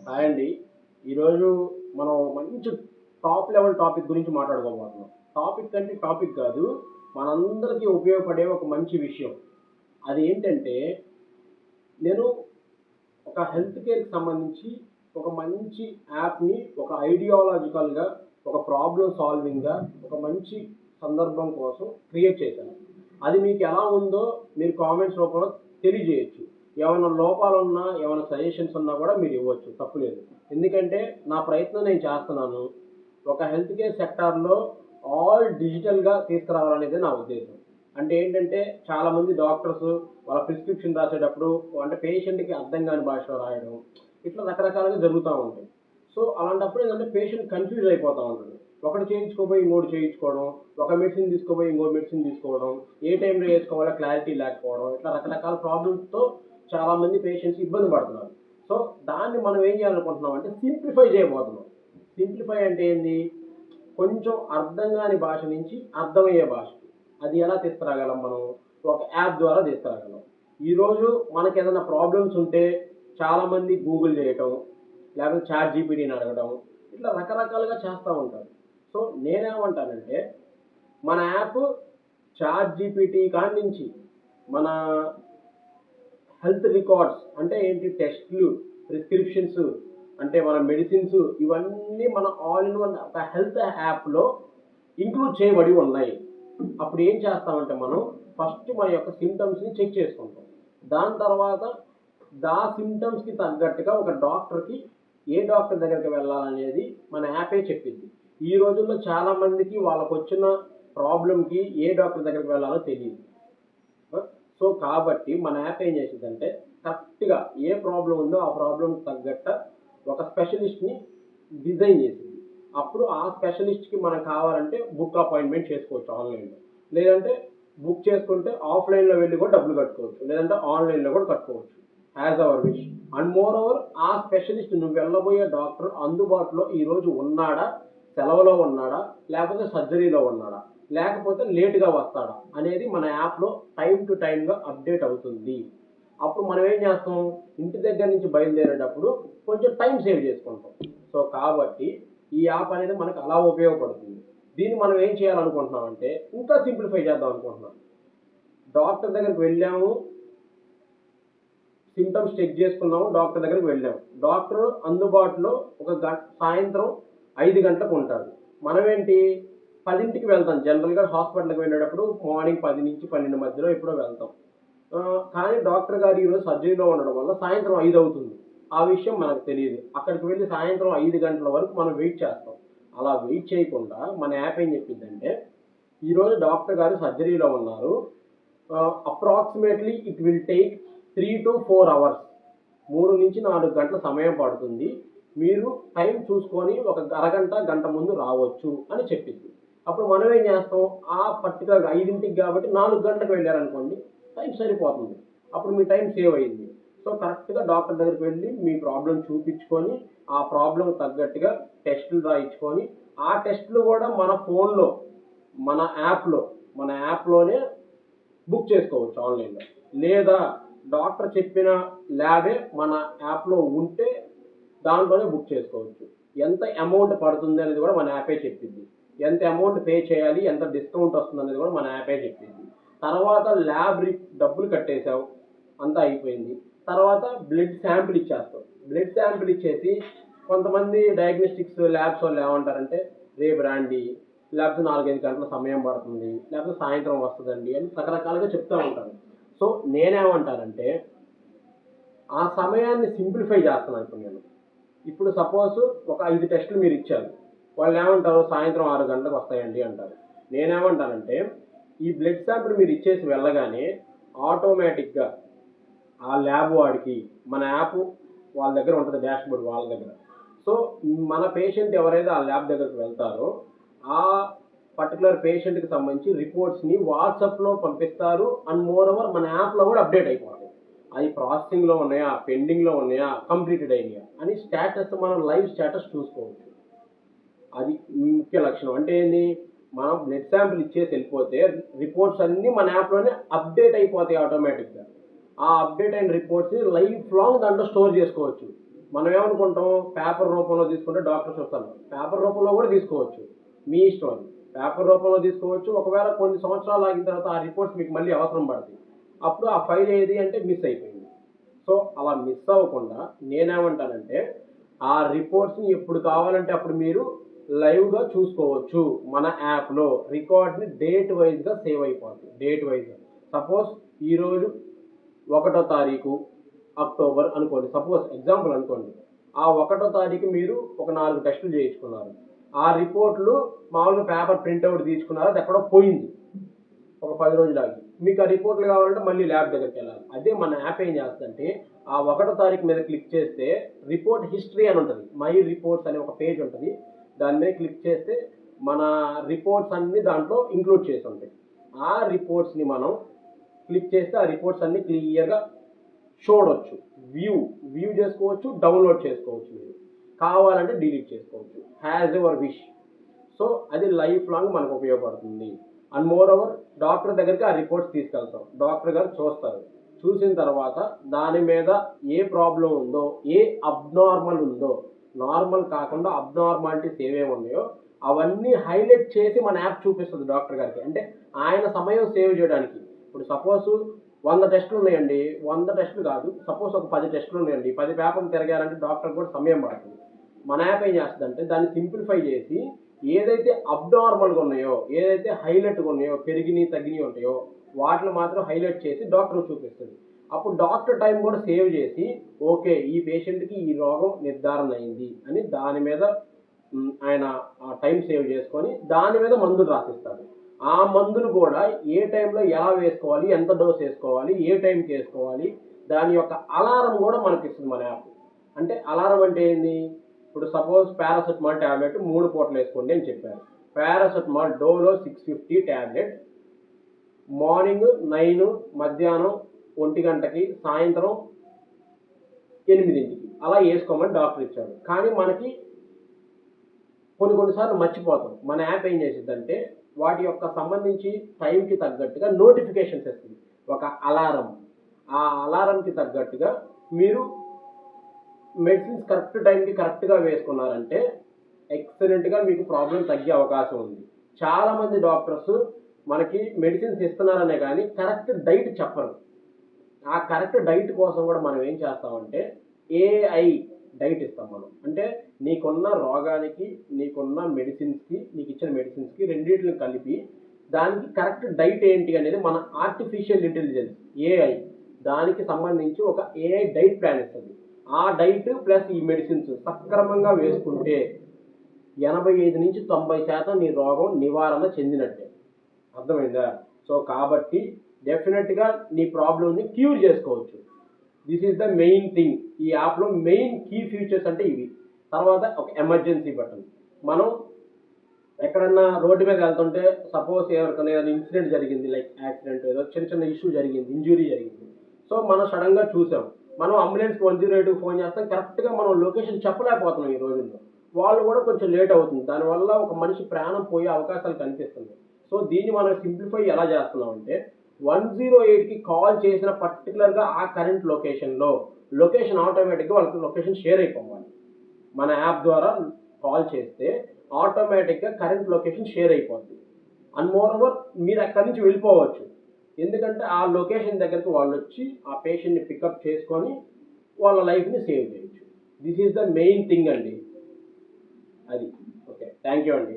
Hi అండి. ఈరోజు మనం మంచి టాప్ లెవెల్ టాపిక్ గురించి మాట్లాడుకోబోతున్నాం. టాపిక్ అంటే టాపిక్ కాదు. మనందరికీ ఉపయోగపడే ఒక మంచి విషయం. అదేంటంటే నేను ఒక హెల్త్ కేర్‌కి సంబంధించి ఒక మంచి యాప్‌ని ఒక ఐడియాలజికల్‌గా, ఒక ప్రాబ్లమ్ సాల్వింగ్‌గా, ఒక మంచి సందర్భం కోసం క్రియేట్ చేశాను. అది మీకు ఎలా ఉందో మీరు కామెంట్స్ రూపంలో తెలియజేయొచ్చు. ఏమన్నా లోపాలున్నా, ఏమన్నా సజెషన్స్ ఉన్నా కూడా మీరు ఇవ్వచ్చు. తప్పులేదు. ఎందుకంటే నా ప్రయత్నం నేను చేస్తున్నాను. ఒక హెల్త్ కేర్ సెక్టార్‌లో ఆల్ డిజిటల్‌గా తీసుకురావాలనేదే నా ఉద్దేశం. అంటే ఏంటంటే చాలామంది డాక్టర్స్ వాళ్ళ ప్రిస్క్రిప్షన్ రాసేటప్పుడు అంటే పేషెంట్‌కి అర్థం కాని భాషలో రాయడం. ఇట్లా రకరకాలుగా జరుగుతా ఉంటాయి. సో, అలాంటప్పుడు ఏందంటే పేషెంట్ కన్‌ఫ్యూజ్ అయిపోతా ఉంటాడు. ఒకటి చేయించుకోబోయి ఇంకోటి చేయించుకోవడం, ఒక మెడిసిన్ తీసుకోబోయి ఇంకో మెడిసిన్ తీసుకోవడం, ఏ టైంలో ఏసుకోవాలో క్లారిటీ లేకపోవడం, ఇట్లా రకరకాల ప్రాబ్లమ్స్‌తో చాలామంది పేషెంట్స్ ఇబ్బంది పడుతున్నారు. సో, దాన్ని మనం ఏం చేయాలనుకుంటున్నాం అంటే సింప్లిఫై చేయబోతున్నాం. సింప్లిఫై అంటే ఏంది? కొంచెం అర్థం గాని భాష నుంచి అర్థమయ్యే భాషకి. అది ఎలా తీసుకురాగలం మనం? ఒక యాప్ ద్వారా తీసుకురాగలం. ఈరోజు మనకేదైనా ప్రాబ్లమ్స్ ఉంటే చాలామంది గూగుల్ చేయటం, లేకపోతే చాట్ జీపీటీని అడగడం, ఇట్లా రకరకాలుగా చేస్తా ఉంటారు. సో, నేనేమంటానంటే మన యాప్ చాట్ జీపీటీ కాడి నుంచి మన హెల్త్ రికార్డ్స్ అంటే ఏంటి టెస్ట్‌లు, ప్రిస్క్రిప్షన్స్ అంటే మన మెడిసిన్స్ ఇవన్నీ మన ఆల్ ఇన్ వన్ ఒక హెల్త్ యాప్‌లో ఇంక్లూడ్ చేయబడి ఉన్నాయి. అప్పుడు ఏం చేస్తామంటే మనం ఫస్ట్ మన యొక్క సింప్టమ్స్‌ని చెక్ చేసుకుంటాం. దాని తర్వాత సింప్టమ్స్‌కి తగ్గట్టుగా ఒక డాక్టర్‌కి ఏ డాక్టర్ దగ్గరికి వెళ్ళాలనేది మన యాపే చెప్పిద్ది. ఈ రోజుల్లో చాలా మందికి వాళ్ళకొచ్చిన ప్రాబ్లమ్‌కి ఏ డాక్టర్ దగ్గరికి వెళ్ళాలో తెలీదు. సో, కాబట్టి మన యాప్ ఏం చేసిద్దంటే కరెక్ట్‌గా ఏ ప్రాబ్లమ్ ఉందో ఆ ప్రాబ్లమ్‌కి తగ్గట్ట ఒక స్పెషలిస్ట్‌ని డిజైన్ చేసిద్ది. అప్పుడు ఆ స్పెషలిస్ట్‌కి మనకు కావాలంటే బుక్ అపాయింట్‌మెంట్ చేసుకోవచ్చు ఆన్‌లైన్‌లో. లేదంటే బుక్ చేసుకుంటే ఆఫ్‌లైన్‌లో వెళ్లి కూడా డబ్బులు కట్టుకోవచ్చు. లేదంటే ఆన్‌లైన్‌లో కూడా కట్టుకోవచ్చు. As our wish. And moreover ఆ స్పెషలిస్ట్ నువ్వు వెళ్ళబోయే డాక్టర్ అందుబాటులో ఈరోజు ఉన్నాడా? సెలవులో ఉన్నాడా? లేకపోతే సర్జరీలో ఉన్నాడా? లేకపోతే లేట్‌గా వస్తాడా? అనేది మన యాప్‌లో టైమ్ టు టైమ్‌గా అప్డేట్ అవుతుంది. అప్పుడు మనం ఏం చేస్తాం? ఇంటి దగ్గర నుంచి బయలుదేరేటప్పుడు కొంచెం టైం సేవ్ చేసుకుంటాం. సో, కాబట్టి ఈ యాప్ అనేది మనకు అలా ఉపయోగపడుతుంది. దీన్ని మనం ఏం చేయాలనుకుంటున్నామంటే ఇంకా సింప్లిఫై చేద్దాం అనుకుంటున్నాం. డాక్టర్ దగ్గరికి వెళ్ళాము, సింప్టమ్స్ చెక్ చేసుకున్నాము, డాక్టర్ దగ్గరికి వెళ్ళాము. డాక్టర్ అందుబాటులో ఒక సాయంత్రం 5 గంటలకు ఉంటారు. మనమేంటి 10కి వెళ్తాం. జనరల్‌గా హాస్పిటల్‌కి వెళ్ళేటప్పుడు మార్నింగ్ 10-12 మధ్యలో ఎప్పుడో వెళ్తాం. కానీ డాక్టర్ గారు ఈరోజు సర్జరీలో ఉండడం వల్ల సాయంత్రం 5 అవుతుంది. ఆ విషయం మనకు తెలీదు. అక్కడికి వెళ్లి సాయంత్రం 5 గంటల వరకు మనం వెయిట్ చేస్తాం. అలా వెయిట్ చేయకుండా మన యాప్ ఏం చెప్పిద్దంటే, ఈరోజు డాక్టర్ గారు సర్జరీలో ఉన్నారు. Approximately it will take 3-4 hours. 3-4 గంటల సమయం పడుతుంది. మీరు టైం చూసుకొని ఒక అరగంట, గంట ముందు రావచ్చు అని చెప్పిద్ది. అప్పుడు మనం ఏం చేస్తాం? ఆ పర్టిక్యులర్ 5కి కాబట్టి 4 గంటలకు వెళ్లారనుకోండి టైం సరిపోతుంది. అప్పుడు మీ టైం సేవ్ అయింది. సో, కరెక్ట్‌గా డాక్టర్ దగ్గరికి వెళ్లి మీ ప్రాబ్లమ్ చూపించుకొని, ఆ ప్రాబ్లమ్‌కి తగ్గట్టుగా టెస్టులు రాయించుకొని, ఆ టెస్టులు కూడా మన ఫోన్‌లో, మన యాప్‌లో, మన యాప్‌లోనే బుక్ చేసుకోవచ్చు ఆన్‌లైన్‌లో. లేదా డాక్టర్ చెప్పిన ల్యాబే మన యాప్‌లో ఉంటే దాంట్లోనే బుక్ చేసుకోవచ్చు. ఎంత అమౌంట్ పడుతుంది అనేది కూడా మన యాపే చెప్పిద్ది. ఎంత అమౌంట్ పే చేయాలి, ఎంత డిస్కౌంట్ వస్తుందనేది కూడా మన యాపే చెప్పిద్ది. తర్వాత ల్యాబ్ డబ్బులు కట్టేసావు. అంతా అయిపోయింది. తర్వాత బ్లడ్ శాంపిల్ ఇచ్చేస్తాం. బ్లడ్ శాంపిల్ ఇచ్చేసి కొంతమంది డయాగ్నోస్టిక్స్ ల్యాబ్స్ వాళ్ళు ఏమంటారంటే, రేపు రండి, లేకపోతే 4, 5 గంటల సమయం పడుతుంది, లేకపోతే సాయంత్రం వస్తదండి అని రకరకాలుగా చెప్తా ఉంటారు. సో, నేనేమంటానంటే ఆ సమయాన్ని సింప్లిఫై చేస్తున్నాను ఇప్పుడు నేను. ఇప్పుడు సపోజ్ ఒక 5 టెస్టులు మీరిచ్చారు. వాళ్ళేమంటారు సాయంత్రం 6 గంటలకు వస్తాయండి అంటారు. నేనేమంటానంటే ఈ బ్లడ్ శాంపిల్ మీరిచ్చేసి వెళ్ళగానే ఆటోమేటిక్‌గా ఆ ల్యాబ్ వాడికి మన యాప్ వాళ్ళ దగ్గర ఉంటది డాష్‌బోర్డ్ వాళ్ళ దగ్గర. సో, మన పేషెంట్ ఎవరైతే ఆ ల్యాబ్ దగ్గరికి వెళ్తారో ఆ పర్టిక్యులర్ పేషెంట్‌కి సంబంధించి రిపోర్ట్స్‌ని వాట్సాప్‌లో పంపిస్తారు. అండ్ మోర్ ఓవర్ మన యాప్‌లో కూడా అప్డేట్ అయిపోతాయి. అది ప్రాసెసింగ్‌లో ఉన్నాయా? పెండింగ్‌లో ఉన్నాయా? కంప్లీటెడ్ అయినాయా? అని స్టేటస్ మనం లైవ్ స్టేటస్ చూసుకోవచ్చు. అది ముఖ్య లక్షణం. అంటే ఏంది? మనం బ్లడ్ శాంపిల్ ఇచ్చేసి వెళ్ళిపోతే రిపోర్ట్స్ అన్నీ మన యాప్‌లోనే అప్డేట్ అయిపోతాయి ఆటోమేటిక్‌గా. ఆ అప్డేట్ అయిన రిపోర్ట్స్‌ని లైఫ్ లాంగ్ దాంట్లో స్టోర్ చేసుకోవచ్చు. మనం ఏమనుకుంటాం, పేపర్ రూపంలో తీసుకుంటే డాక్టర్స్ వస్తారు. పేపర్ రూపంలో కూడా తీసుకోవచ్చు, మీ ఇష్టం అది. పేపర్ రూపంలో తీసుకోవచ్చు. ఒకవేళ కొన్ని సంవత్సరాలు ఆగిన తర్వాత ఆ రిపోర్ట్స్ మీకు మళ్ళీ అవసరం పడతాయి. అప్పుడు ఆ ఫైల్ ఏది అంటే మిస్ అయిపోయింది. సో అలా మిస్ అవ్వకుండా నేనేమంటానంటే, ఆ రిపోర్ట్స్ని ఎప్పుడు కావాలంటే అప్పుడు మీరు లైవ్గా చూసుకోవచ్చు. మన యాప్లో రికార్డ్ని డేట్ వైజ్గా సేవ్ అయిపోతుంది. డేట్ వైజ్గా సపోజ్ ఈరోజు 1వ తారీఖు అక్టోబర్ అనుకోండి, సపోజ్ ఎగ్జాంపుల్ అనుకోండి. ఆ 1వ తారీఖు మీరు ఒక 4 టెస్టులు చేయించుకున్నారు. ఆ రిపోర్ట్లు మామూలుగా పేపర్ ప్రింట్అవుట్ తీసుకున్నారు, అది ఎక్కడో పోయింది ఒక 10 రోజులు ఆగి. మీకు ఆ రిపోర్ట్లు కావాలంటే మళ్ళీ ల్యాబ్ దగ్గరికి వెళ్ళాలి. అదే మన యాప్ ఏం చేస్తుందంటే, ఆ 1వ తారీఖు మీద క్లిక్ చేస్తే రిపోర్ట్ హిస్టరీ అని ఉంటుంది, మై రిపోర్ట్స్ అనే ఒక పేజ్ ఉంటుంది. దాని మీద క్లిక్ చేస్తే మన రిపోర్ట్స్ అన్నీ దాంట్లో ఇంక్లూడ్ చేసి ఉంటాయి. ఆ రిపోర్ట్స్ని మనం క్లిక్ చేస్తే ఆ రిపోర్ట్స్ అన్నీ క్లియర్గా చూడవచ్చు. వ్యూ చేసుకోవచ్చు, డౌన్లోడ్ చేసుకోవచ్చు. మీరు కావాలంటే డిలీట్ చేసుకోవచ్చు, హ్యాజ్ ఎవర్ విష్. సో అది లైఫ్ లాంగ్ మనకు ఉపయోగపడుతుంది. అండ్ మోర్ ఓవర్ డాక్టర్ దగ్గరికి ఆ రిపోర్ట్స్ తీసుకెళ్తాం, డాక్టర్ గారు చూస్తారు. చూసిన తర్వాత దాని మీద ఏ ప్రాబ్లం ఉందో, ఏ అబ్నార్మల్ ఉందో, నార్మల్ కాకుండా అబ్నార్మాలిటీస్ ఏమేమి ఉన్నాయో అవన్నీ హైలైట్ చేసి మన యాప్ చూపిస్తుంది డాక్టర్ గారికి. అంటే ఆయన సమయం సేవ్ చేయడానికి. ఇప్పుడు సపోజ్ 100 టెస్టులు ఉన్నాయండి, 100 టెస్టులు కాదు, సపోజ్ ఒక 10 టెస్టులు ఉన్నాయండి, 10 పేపర్లు తిరగాలంటే డాక్టర్ కూడా సమయం పడుతుంది. మన యాప్ ఏం చేస్తుందంటే దాన్ని సింప్లిఫై చేసి ఏదైతే అబ్నార్మల్గా ఉన్నాయో, ఏదైతే హైలైట్గా ఉన్నాయో, పెరిగినాయి తగ్గినాయి ఉంటాయో వాటిని మాత్రం హైలైట్ చేసి డాక్టర్ చూపిస్తుంది. అప్పుడు డాక్టర్ టైం కూడా సేవ్ చేసి, ఓకే ఈ పేషెంట్కి ఈ రోగం నిర్ధారణ అయింది అని దాని మీద ఆయన టైం సేవ్ చేసుకొని దాని మీద మందులు రాసిస్తాడు. ఆ మందులు కూడా ఏ టైంలో ఎలా వేసుకోవాలి, ఎంత డోస్ వేసుకోవాలి, ఏ టైంకి వేసుకోవాలి, దాని యొక్క అలారం కూడా మనకి ఇస్తుంది మన యాప్. అంటే అలారం అంటే ఏంది, ఇప్పుడు సపోజ్ పారాసెటమాల్ ట్యాబ్లెట్ 3 పూటలు వేసుకోండి అని చెప్పారు. పారాసెటమాల్ డోలో 650 ట్యాబ్లెట్ మార్నింగ్ 9, మధ్యాహ్నం 1 గంటకి, సాయంత్రం 8కి అలా వేసుకోమని డాక్టర్ ఇచ్చాడు. కానీ మనకి కొన్నిసార్లు మర్చిపోతాం. మన యాప్ ఏం చేసిద్దంటే వాటి యొక్క సంబంధించి టైంకి తగ్గట్టుగా నోటిఫికేషన్స్ ఇస్తుంది, ఒక అలారం. ఆ అలారంకి తగ్గట్టుగా మీరు మెడిసిన్స్ కరెక్ట్ టైంకి కరెక్ట్గా వేసుకున్నారంటే ఎక్సలెంట్గా మీకు ప్రాబ్లం తగ్గే అవకాశం ఉంది. చాలామంది డాక్టర్స్ మనకి మెడిసిన్స్ ఇస్తున్నారనే కానీ కరెక్ట్ డైట్ చెప్పరు. ఆ కరెక్ట్ డైట్ కోసం కూడా మనం ఏం చేస్తామంటే ఏఐ డైట్ ఇస్తాం మనం. అంటే నీకున్న రోగానికి, నీకున్న మెడిసిన్స్కి, నీకు ఇచ్చిన మెడిసిన్స్కి రెండింటిని కలిపి దానికి కరెక్ట్ డైట్ ఏంటి అనేది మన ఆర్టిఫిషియల్ ఇంటెలిజెన్స్ ఏఐ దానికి సంబంధించి ఒక ఏఐ డైట్ ప్లాన్ ఇస్తుంది. ఆ డైట్ ప్లస్ ఈ మెడిసిన్స్ సక్రమంగా వేసుకుంటే 85-90% నీ రోగం నివారణ చెందినట్టే. అర్థమైందా? సో కాబట్టి డెఫినెట్గా నీ ప్రాబ్లమ్ని క్యూర్ చేసుకోవచ్చు. This is the main thing. ఈ యాప్లో మెయిన్ కీ ఫీచర్స్ అంటే ఇవి. తర్వాత ఒక ఎమర్జెన్సీ బటన్. మనం ఎక్కడన్నా రోడ్డు మీద వెళ్తుంటే సపోజ్ ఎవరికైనా ఏదైనా ఇన్సిడెంట్ జరిగింది, లైక్ యాక్సిడెంట్, ఏదో చిన్న ఇష్యూ జరిగింది, ఇంజురీ జరిగింది. సో మనం సడన్గా చూసాం, మనం అంబులెన్స్కి 108కి ఫోన్ చేస్తాం, కరెక్ట్గా మనం లొకేషన్ చెప్పలేకపోతున్నాం ఈ రోజుల్లో. వాళ్ళు కూడా కొంచెం లేట్ అవుతుంది, దానివల్ల ఒక మనిషి ప్రాణం పోయే అవకాశాలు కనిపిస్తుంది. సో దీన్ని మనం సింప్లిఫై ఎలా చేస్తున్నాం అంటే 108కి కాల్ చేసిన పర్టికులర్గా ఆ కరెంట్ లొకేషన్ ఆటోమేటిక్గా వాళ్ళకి లొకేషన్ షేర్ అయిపోవాలి. మన యాప్ ద్వారా కాల్ చేస్తే ఆటోమేటిక్గా కరెంట్ లొకేషన్ షేర్ అయిపోద్ది. అండ్ మోర్ ఓవర్ మీరు అక్కడి నుంచి వెళ్ళిపోవచ్చు. ఎందుకంటే ఆ లొకేషన్ దగ్గరికి వాళ్ళు వచ్చి ఆ పేషెంట్ని పికప్ చేసుకొని వాళ్ళ లైఫ్ని సేవ్ చేయొచ్చు. This is the main thing అండి. అది ఓకే, థ్యాంక్ యూ అండి.